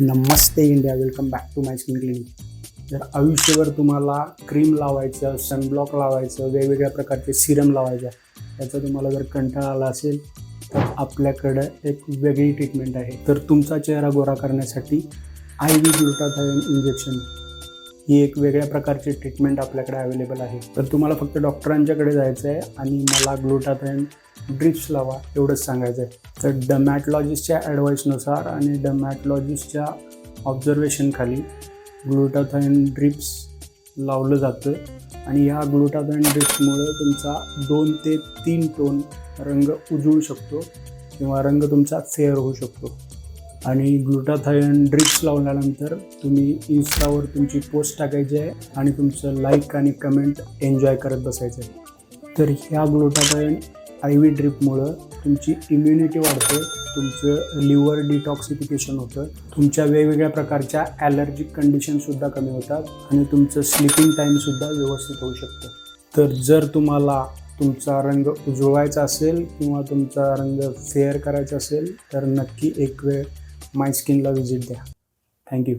Namaste India, welcome back to my skin clinic. जर आयुष्यभर तुम्हाला क्रीम लावायचं, सनब्लॉक लावायचं, वेगवेगळ्या प्रकारचे सिरम लावायचं, याचा तुम्हाला जर कंटाळा आला असेल तर आपल्याकडं एक वेगळी ट्रीटमेंट आहे. तर तुमचा चेहरा गोरा करण्यासाठी IV ग्लुटाथायोन इंजेक्शन ही एक वेगळ्या प्रकारची ट्रीटमेंट आपल्याकडे अवेलेबल आहे. तर तुम्हाला फक्त डॉक्टरांच्याकडे जायचं आहे आणि मला ग्लुटाथायोन ड्रिप्स लावा एवढंच सांगायचं आहे. तर डर्मॅटॉलॉजिस्टच्या ॲडवाईसनुसार आणि डर्मॅटॉलॉजिस्टच्या ऑब्झर्वेशनखाली ग्लुटाथायोन ड्रिप्स लावलं जातं आणि ह्या ग्लुटाथायोन ड्रिप्समुळे तुमचा 2 ते 3 टोन रंग उजळू शकतो किंवा रंग तुमचा फेअर होऊ शकतो. आणि ग्लुटाथायोन ड्रिप्स लावल्यानंतर तुम्ही इन्स्टावर तुमची पोस्ट टाकायची आहे आणि तुमचं लाईक आणि कमेंट एन्जॉय करत बसायचं आहे. तर ह्या ग्लुटाथायोन IV ड्रिपमुळं तुमची इम्युनिटी वाढते, तुमचं लिव्हर डिटॉक्सिफिकेशन होतं, तुमच्या वेगवेगळ्या प्रकारच्या ॲलर्जिक कंडिशनसुद्धा कमी होतात आणि तुमचं स्लीपिंग टाईमसुद्धा व्यवस्थित होऊ शकतं. तर जर तुम्हाला तुमचा रंग उजळवायचा असेल किंवा तुमचा रंग फेअर करायचा असेल तर नक्की एक वेळ माय स्किनला व्हिजिट द्या. थँक्यू.